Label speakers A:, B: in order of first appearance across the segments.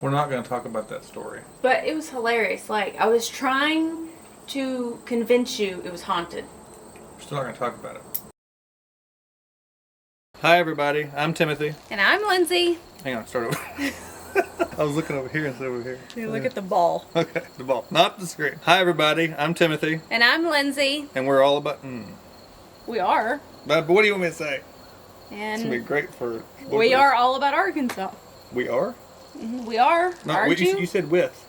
A: We're not going to talk about that story.
B: But it was hilarious. Like, I was trying to convince you it was haunted.
A: We're still not going to talk about it. Hi everybody, I'm Timothy.
B: And I'm Lindsay.
A: Hang on, start over. I was looking over here instead of over here.
B: You look at the ball.
A: Okay, the ball, not the screen. Hi everybody, I'm Timothy.
B: And I'm Lindsay.
A: And we're all about...
B: We are.
A: But what do you want me to say?
B: And
A: it's going to be great for...
B: we are all about Arkansas.
A: We are?
B: Mm-hmm. We are,
A: no,
B: aren't you?
A: You said with.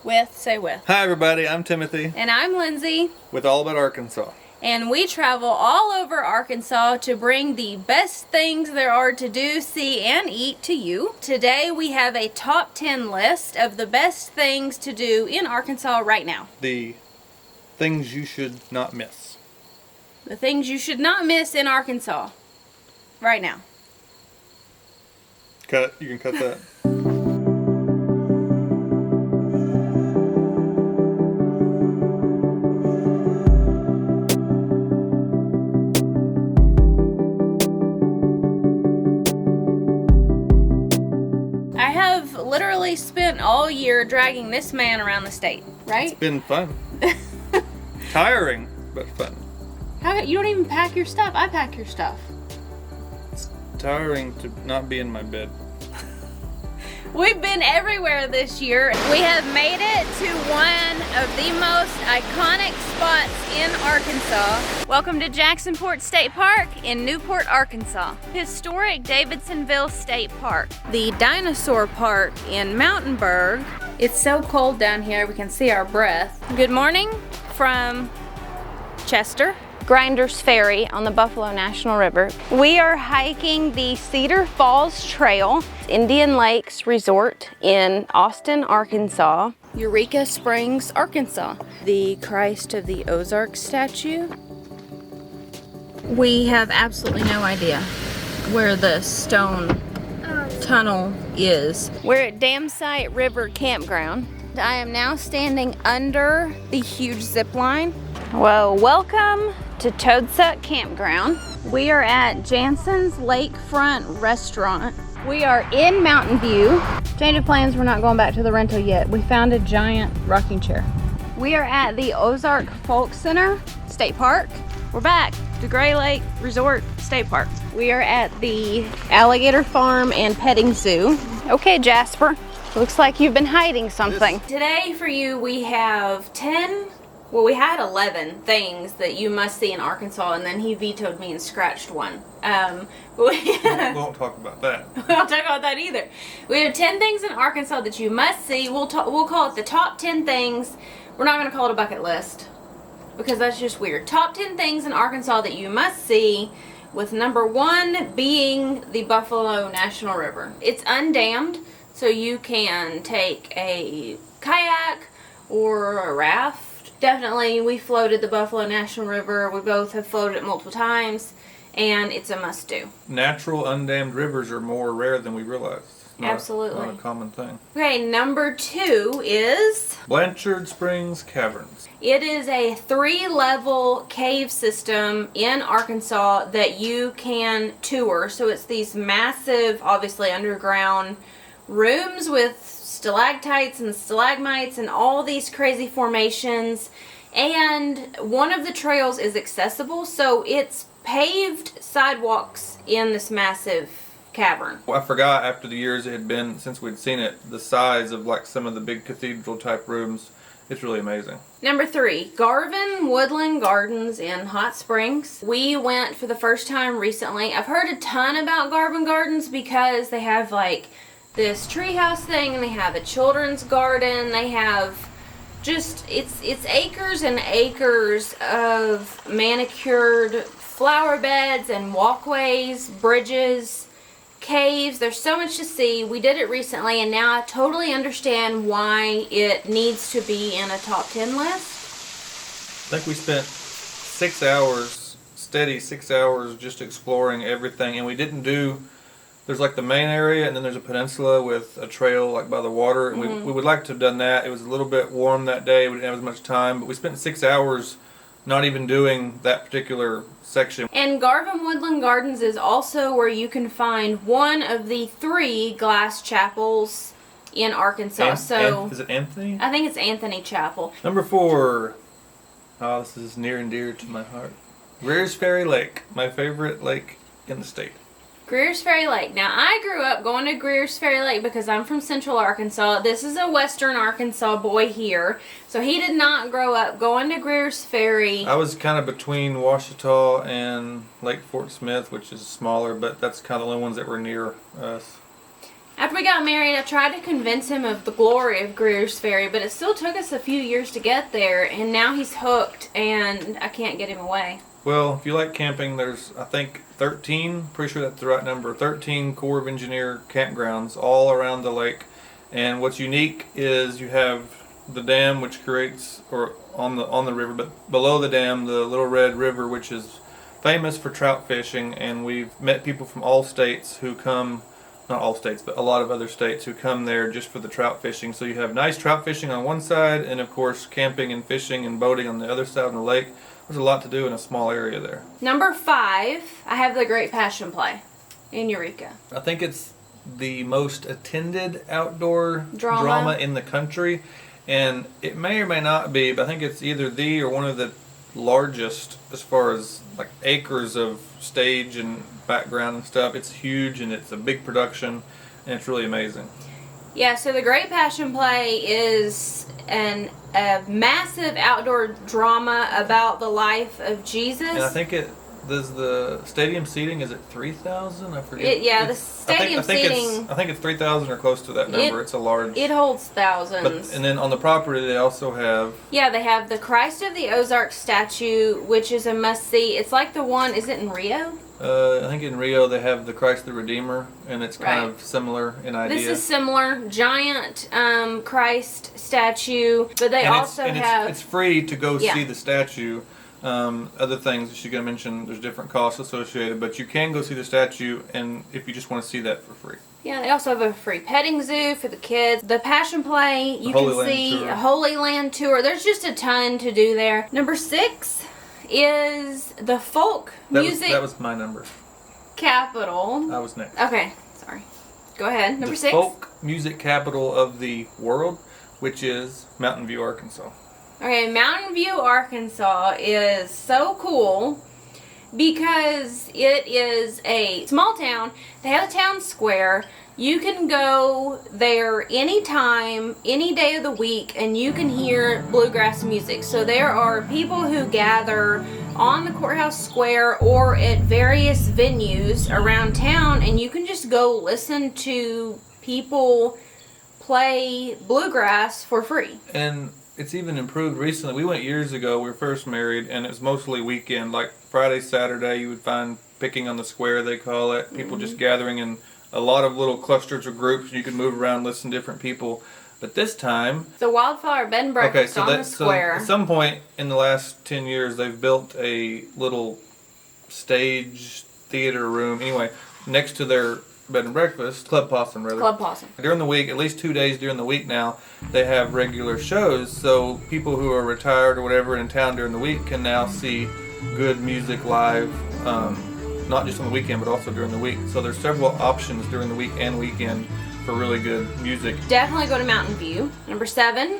B: With, say with.
A: Hi everybody, I'm Timothy.
B: And I'm Lindsay.
A: With All About Arkansas.
B: And we travel all over Arkansas to bring the best things there are to do, see, and eat to you. Today we have a top 10 list of the best things to do in Arkansas right now.
A: The things you should not miss.
B: The things you should not miss in Arkansas right now.
A: Cut it. You can cut that.
B: Literally spent all year dragging this man around the state, right?
A: It's been fun. Tiring, but fun.
B: How you don't even pack your stuff? I pack your stuff.
A: It's tiring to not be in my bed.
B: We've been everywhere this year. We have made it to one of the most iconic spots in Arkansas. Welcome to Jacksonport State Park in Newport, Arkansas. Historic Davidsonville State Park. The Dinosaur Park in Mountainburg. It's so cold down here we can see our breath. Good morning from Chester. Grinders Ferry on the Buffalo National River. We are hiking the Cedar Falls Trail, Indian Lakes Resort in Austin, Arkansas. Eureka Springs, Arkansas. The Christ of the Ozarks statue. We have absolutely no idea where the stone tunnel is. We're at Dam Site River Campground. I am now standing under the huge zip line. Well, welcome to Toadsuck Campground. We are at Jansen's Lakefront Restaurant. We are in Mountain View. Change of plans, we're not going back to the rental yet. We found a giant rocking chair. We are at the Ozark Folk Center State Park. We're back to Gray Lake Resort State Park. We are at the Alligator Farm and Petting Zoo. Okay, Jasper, looks like you've been hiding something. Today for you we have 11 things that you must see in Arkansas, and then he vetoed me and scratched one.
A: We won't talk about that.
B: We won't talk about that either. We have 10 things in Arkansas that you must see. We'll call it the top 10 things. We're not going to call it a bucket list because that's just weird. Top 10 things in Arkansas that you must see, with number 1 being the Buffalo National River. It's undammed, so you can take a kayak or a raft. Definitely, we floated the Buffalo National River. We both have floated it multiple times, and it's a must-do.
A: Natural undammed rivers are more rare than we realize.
B: Absolutely.
A: Not a common thing.
B: Okay, number 2 is...
A: Blanchard Springs Caverns.
B: It is a 3-level cave system in Arkansas that you can tour. So it's these massive, obviously underground rooms with stalactites and stalagmites and all these crazy formations, and one of the trails is accessible, so it's paved sidewalks in this massive cavern.
A: Well, I forgot after the years it had been since we'd seen it, the size of like some of the big cathedral type rooms. It's really amazing. Number 3,
B: Garvin Woodland Gardens in Hot Springs. We went for the first time recently. I've heard a ton about Garvin Gardens because they have like this treehouse thing, and they have a children's garden. They have just, it's acres and acres of manicured flower beds and walkways, bridges, caves. There's so much to see. We did it recently, and now I totally understand why it needs to be in a top 10 list.
A: I think we spent 6 hours, steady 6 hours, just exploring everything, and we didn't do... There's like the main area, and then there's a peninsula with a trail like by the water. And we would like to have done that. It was a little bit warm that day. We didn't have as much time, but we spent 6 hours not even doing that particular section.
B: And Garvin Woodland Gardens is also where you can find one of the 3 glass chapels in Arkansas.
A: Is it Anthony?
B: I think it's Anthony Chapel.
A: Number 4. Oh, this is near and dear to my heart. Greers Ferry Lake, my favorite lake in the state.
B: Greers Ferry Lake. Now, I grew up going to Greers Ferry Lake because I'm from Central Arkansas. This is a Western Arkansas boy here. So he did not grow up going to Greers Ferry.
A: I was kind of between Ouachita and Lake Fort Smith, which is smaller, but that's kind of the only ones that were near us.
B: After we got married, I tried to convince him of the glory of Greers Ferry, but it still took us a few years to get there, and now he's hooked, and I can't get him away.
A: Well, if you like camping, there's, I think, 13, pretty sure that's the right number, 13 Corps of Engineer campgrounds all around the lake. And what's unique is you have the dam, which creates, or on the river, but below the dam, the Little Red River, which is famous for trout fishing. And we've met people from all states who come, not all states, but a lot of other states who come there just for the trout fishing. So you have nice trout fishing on one side, and of course camping and fishing and boating on the other side of the lake. There's a lot to do in a small area there.
B: Number 5, I have the Great Passion Play in Eureka.
A: I think it's the most attended outdoor
B: Drama.
A: drama in the country, and it may or may not be, but I think it's either the or one of the largest as far as like acres of stage and background and stuff. It's huge and it's a big production, and it's really amazing.
B: Yeah, so the Great Passion Play is a massive outdoor drama about the life of Jesus.
A: And I think does the stadium seating, is it 3,000? I forget.
B: The stadium seating.
A: I think it's 3,000 or close to that number. It's a large.
B: It holds thousands.
A: And then on the property they also have.
B: Yeah, they have the Christ of the Ozarks statue, which is a must-see. It's like the one, is it in Rio?
A: I think in Rio they have the Christ the Redeemer, and it's kind of similar in idea.
B: This is similar, giant Christ statue, but they also have...
A: It's free to go see the statue. Other things that you're going to mention, there's different costs associated, but you can go see the statue, and if you just want to see that for free.
B: Yeah, they also have a free petting zoo for the kids. The Passion Play, you can see a Holy Land tour. There's just a ton to do there. Number 6 is the folk music.
A: That was my number.
B: Capital.
A: I was next.
B: Okay, sorry. Go ahead. Number 6.
A: Folk music capital of the world, which is Mountain View, Arkansas.
B: Okay, Mountain View, Arkansas is so cool because it is a small town. They have a town square. You can go there anytime, any day of the week, and you can hear bluegrass music. So there are people who gather on the courthouse square or at various venues around town, and you can just go listen to people play bluegrass for free.
A: And it's even improved recently. We went years ago, we were first married, and it was mostly weekend, like Friday, Saturday, you would find picking on the square, they call it, people just gathering in a lot of little clusters or groups. You could move around, listen to different people. But this time...
B: The Wildflower Bed and Breakfast on the square.
A: So at some point in the last 10 years, they've built a little stage theater room, anyway, next to their bed and breakfast, Club Possum rather.
B: Club Possum.
A: During the week, at least 2 days during the week now, they have regular shows, so people who are retired or whatever in town during the week can now see good music live, not just on the weekend, but also during the week. So there's several options during the week and weekend for really good music.
B: Definitely go to Mountain View. Number 7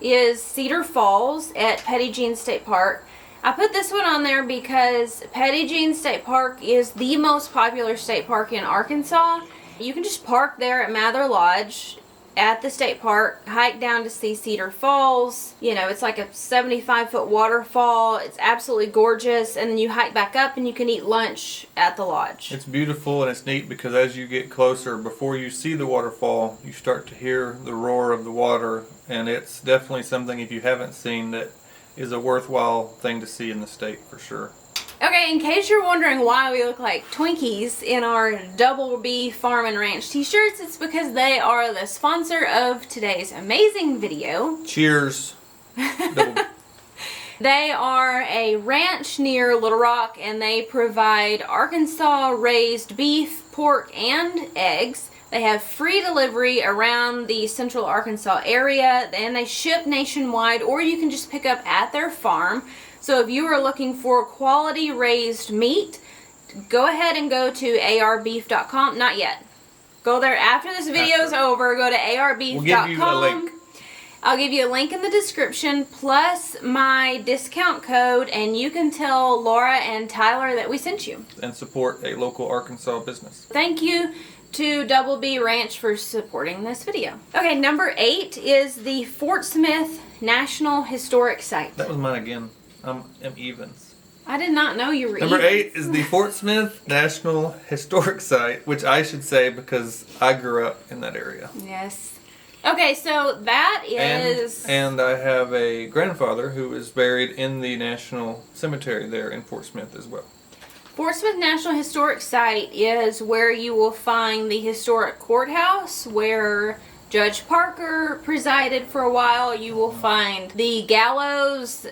B: is Cedar Falls at Petty Jean State Park. I put this one on there because Petty Jean State Park is the most popular state park in Arkansas. You can just park there at Mather Lodge at the state park, hike down to see Cedar Falls. You know, it's like a 75-foot waterfall. It's absolutely gorgeous. And then you hike back up and you can eat lunch at the lodge.
A: It's beautiful and it's neat because as you get closer, before you see the waterfall, you start to hear the roar of the water. And it's definitely something, if you haven't seen, that is a worthwhile thing to see in the state for sure.
B: Okay, in case you're wondering why we look like Twinkies in our Double B Farm and Ranch t-shirts, it's because they are the sponsor of today's amazing video.
A: Cheers.
B: They are a ranch near Little Rock, and they provide Arkansas raised beef, pork, and eggs. They have free delivery around the central Arkansas area, and they ship nationwide, or you can just pick up at their farm. So if you are looking for quality raised meat, go ahead and go to arbeef.com. Not yet. Go there after this video is over. Go to arbeef.com.
A: We'll give you a link.
B: I'll give you a link in the description plus my discount code, and you can tell Laura and Tyler that we sent you.
A: And support a local Arkansas business.
B: Thank you to Double B Ranch for supporting this video. Okay, number 8 is the Fort Smith National Historic Site.
A: That was mine again. I'm evens.
B: I did not know you were
A: Number
B: evens.
A: 8 is the Fort Smith National Historic Site, which I should say because I grew up in that area.
B: Yes. Okay, so that is...
A: And I have a grandfather who is buried in the National Cemetery there in Fort Smith as well.
B: Fort Smith National Historic Site is where you will find the historic courthouse where Judge Parker presided for a while. You will find the gallows.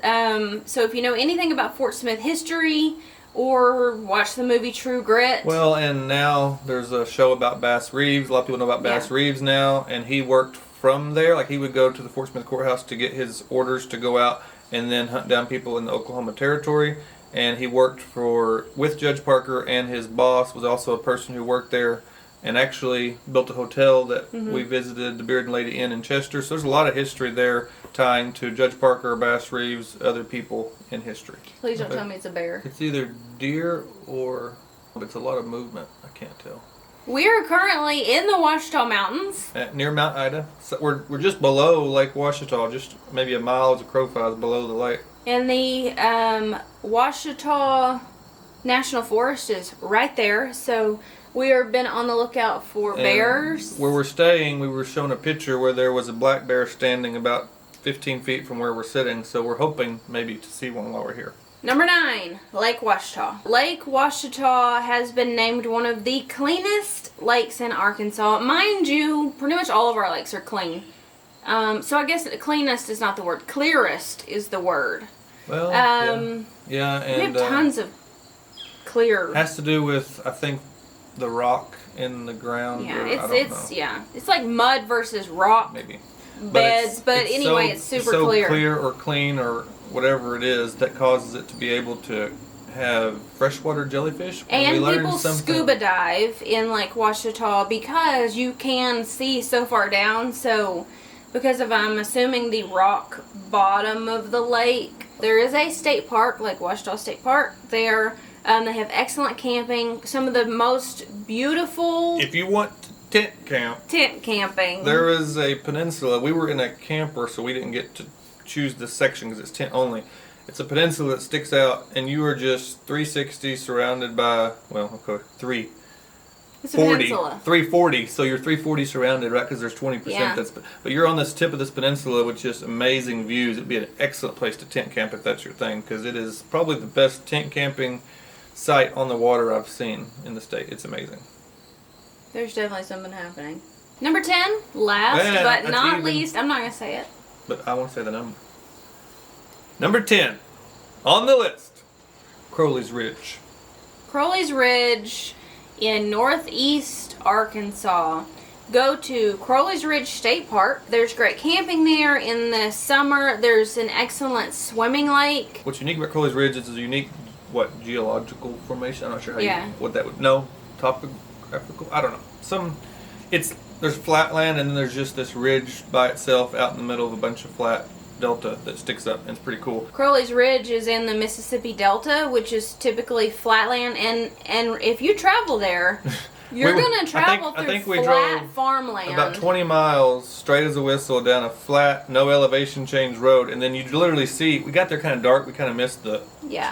B: So if you know anything about Fort Smith history or watch the movie True Grit.
A: Well, and now there's a show about Bass Reeves. A lot of people know about Bass Reeves now, and he worked from there. Like, he would go to the Fort Smith courthouse to get his orders to go out and then hunt down people in the Oklahoma Territory. And he worked with Judge Parker, and his boss was also a person who worked there and actually built a hotel that we visited, the Beard and Lady Inn in Chester. So there's a lot of history there tying to Judge Parker, Bass Reeves, other people in history.
B: Please don't tell me it's a bear.
A: It's either deer or... it's a lot of movement. I can't tell.
B: We are currently in the Ouachita Mountains.
A: Near Mount Ida. So we're just below Lake Ouachita, just maybe a mile as a crow flies below the lake.
B: And the Ouachita National Forest is right there. So we have been on the lookout for bears.
A: Where we're staying, we were shown a picture where there was a black bear standing about 15 feet from where we're sitting. So we're hoping maybe to see one while we're here.
B: Number 9, Lake Ouachita. Lake Ouachita has been named one of the cleanest lakes in Arkansas. Mind you, pretty much all of our lakes are clean. So I guess cleanest is not the word. Clearest is the word.
A: Well, yeah, and
B: we have tons of clear.
A: Has to do with, I think, the rock in the ground.
B: Yeah,
A: or,
B: it's like mud versus rock
A: maybe
B: beds, but anyway, it's super
A: so
B: clear.
A: Clear or clean or whatever it is that causes it to be able to have freshwater jellyfish.
B: And people scuba dive in Lake Ouachita because you can see so far down. So because of, I'm assuming, the rock bottom of the lake, there is a state park, Lake Ouachita State Park there. They have excellent camping. Some of the most beautiful...
A: If you want tent camping, there is a peninsula. We were in a camper, so we didn't get to choose this section because it's tent only. It's a peninsula that sticks out, and you are just 360 surrounded by, well, okay, 340.
B: It's a peninsula.
A: 340, so you're 340 surrounded, right? Because there's 20%
B: Yeah.
A: but you're on this tip of this peninsula with just amazing views. It'd be an excellent place to tent camp if that's your thing, because it is probably the best tent camping site on the water I've seen in the state. It's amazing.
B: There's definitely something happening. Number 10, last but not least, I'm not going to say it.
A: But I won't say the number. Number 10 on the list, Crowleys Ridge.
B: Crowleys Ridge in northeast Arkansas. Go to Crowleys Ridge State Park. There's great camping there in the summer. There's an excellent swimming lake.
A: What's unique about Crowleys Ridge is a unique, geological formation? I'm not sure how what that would, topographical, I don't know. There's flat land, and then there's just this ridge by itself out in the middle of a bunch of flat delta that sticks up, and it's pretty cool.
B: Crowleys Ridge is in the Mississippi Delta, which is typically flatland, and if you travel there, you're going to travel through flat farmland.
A: About 20 miles straight as a whistle down a flat, no elevation change road, and then you literally see, we got there kind of dark, we kind of missed the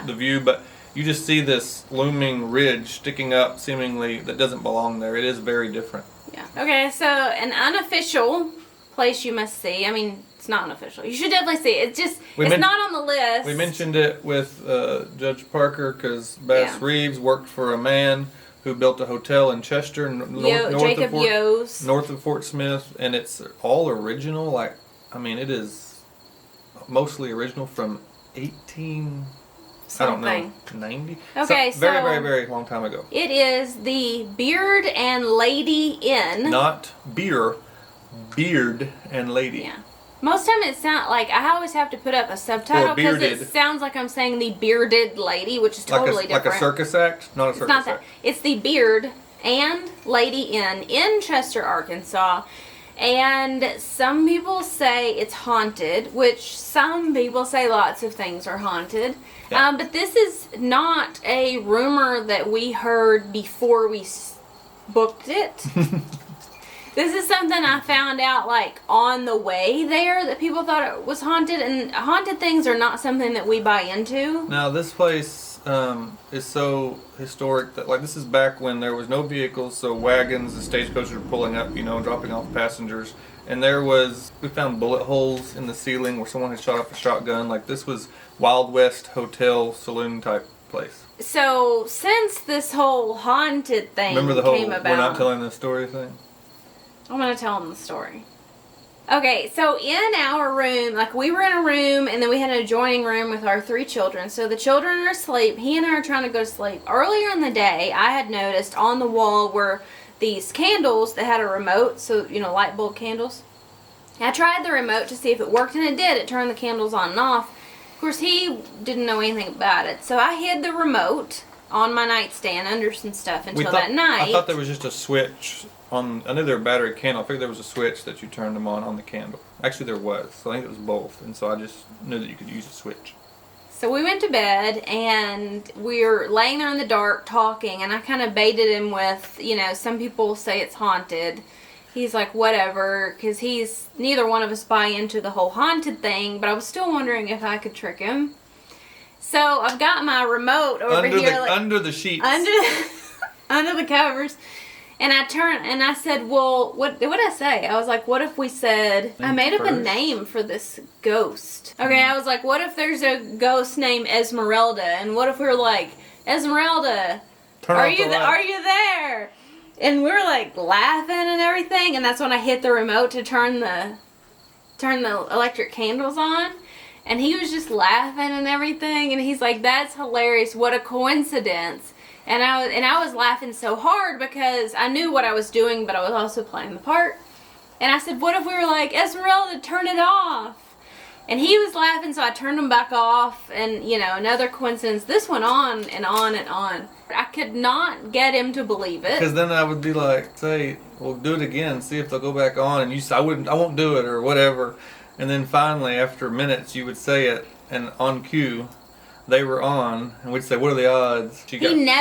A: view, but you just see this looming ridge sticking up seemingly that doesn't belong there. It is very different.
B: Yeah. Okay, so an unofficial place you must see. I mean, it's not unofficial. You should definitely see it. It's just, it's not on the list.
A: We mentioned it with Judge Parker because Bass Reeves worked for a man who built a hotel in Chester, north of Fort Smith, and it's all original. It is mostly original from 90.
B: Okay, so
A: very, very, very long time ago.
B: It is the Beard and Lady Inn.
A: Not beer, Beard and Lady.
B: Yeah. Most time it sounds like I always have to put up a subtitle because it sounds like I'm saying the bearded lady, which is totally different.
A: Like a circus act? Not a circus act.
B: It's the Beard and Lady Inn in Chester, Arkansas. And some people say it's haunted, which some people say lots of things are haunted.
A: Yeah.
B: But this is not a rumor that we heard before we booked it. This is something I found out like on the way there, that people thought it was haunted, and haunted things are not something that we buy into.
A: Now this place is so historic that like this is back when there was no vehicles, so wagons and stagecoaches were pulling up, you know, dropping off passengers, and we found bullet holes in the ceiling where someone had shot off a shotgun. Like this was Wild West hotel saloon type place.
B: So since this whole haunted thing
A: Remember the whole
B: came about,
A: we're not telling the story thing?
B: I'm going to tell them the story. Okay, so in our room, like we were in a room and then we had an adjoining room with our 3 children. So the children are asleep. He and I are trying to go to sleep. Earlier in the day, I had noticed on the wall were these candles that had a remote. So, you know, light bulb candles. I tried the remote to see if it worked, and it did. It turned the candles on and off. Of course, he didn't know anything about it. So I hid the remote on my nightstand under some stuff until that night.
A: I thought there was just a switch. I knew there were battery candle. I figured there was a switch that you turned them on the candle. Actually, there was. So I think it was both. And so I just knew that you could use a switch.
B: So we went to bed, and we were laying there in the dark talking, and I kind of baited him with, you know, some people say it's haunted. He's like, whatever, because neither one of us buy into the whole haunted thing, but I was still wondering if I could trick him. So I've got my remote over here.
A: Under the sheets.
B: Under the covers. And I said, well, what did I say? I was like, what if we said, I made up a name for this ghost. Okay, I was like, what if there's a ghost named Esmeralda? And what if we were like, Esmeralda, are you there? And we were like laughing and everything. And that's when I hit the remote to turn the electric candles on. And he was just laughing and everything. And he's like, that's hilarious. What a coincidence. And I was laughing so hard because I knew what I was doing, but I was also playing the part. And I said, what if we were like, Esmeralda, turn it off? And he was laughing, so I turned him back off. And, you know, another coincidence. This went on and on and on. I could not get him to believe it.
A: Because then I would be like, say, well, do it again, see if they'll go back on. And you say, I won't do it, or whatever. And then finally, after minutes, you would say it, and on cue, they were on, and we'd say, what are the odds? I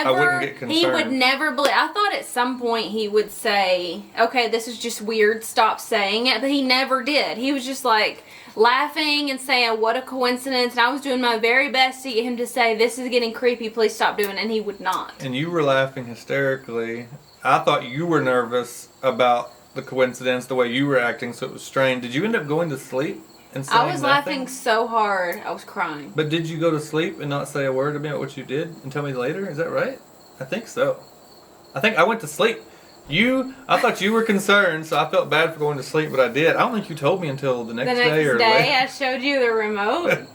A: wouldn't get concerned.
B: He would never believe. I thought at some point he would say, okay, this is just weird, stop saying it, but he never did. He was just like laughing and saying, what a coincidence, and I was doing my very best to get him to say, this is getting creepy, please stop doing it, and he would not.
A: And you were laughing hysterically. I thought you were nervous about the coincidence, the way you were acting, so it was strange. Did you end up going to sleep?
B: I was laughing so hard, I was crying.
A: But did you go to sleep and not say a word about what you did and tell me later? Is that right? I think so. I think I went to sleep. I thought you were concerned, so I felt bad for going to sleep, but I did. I don't think you told me until the next day. The next day,
B: I showed you the remote.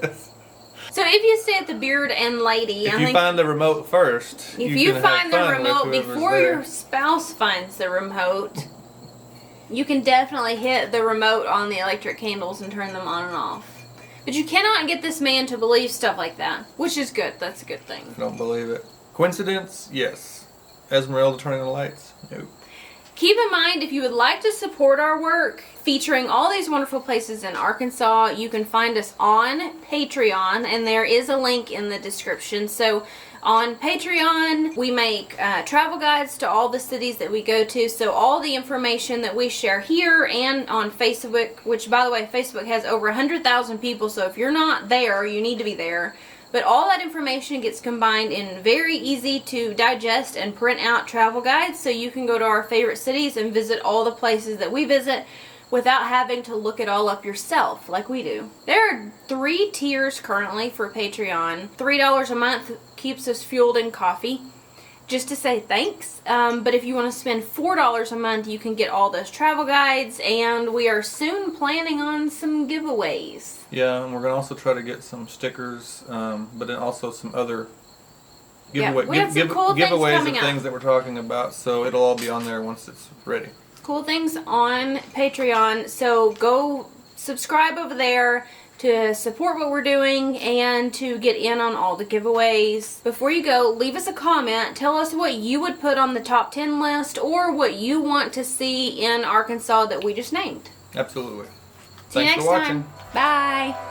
B: So if you stay at the Beard and Lady,
A: if you find the remote first,
B: if you find the remote before your spouse finds the remote, you can definitely hit the remote on the electric candles and turn them on and off. But you cannot get this man to believe stuff like that, which is good. That's a good thing.
A: I don't believe it. Coincidence? Yes. Esmeralda turning on the lights? Nope.
B: Keep in mind, if you would like to support our work featuring all these wonderful places in Arkansas, you can find us on Patreon, and there is a link in the description. So on Patreon, we make travel guides to all the cities that we go to. So all the information that we share here and on Facebook, which by the way, Facebook has over 100,000 people. So if you're not there, you need to be there. But all that information gets combined in very easy to digest and print out travel guides. So you can go to our favorite cities and visit all the places that we visit without having to look it all up yourself like we do. There are 3 tiers currently for Patreon. $3 a month keeps us fueled in coffee, just to say thanks. But if you want to spend $4 a month, you can get all those travel guides, and we are soon planning on some giveaways.
A: Yeah, and we're going to also try to get some stickers, but then also some other giveaways of things that we're talking about, so it'll all be on there once it's ready.
B: Cool things on Patreon, so go subscribe over there to support what we're doing and to get in on all the giveaways. Before you go, leave us a comment. Tell us what you would put on the top 10 list or what you want to see in Arkansas that we just named.
A: Absolutely.
B: See you
A: Thanks
B: next
A: for watching.
B: time. Bye.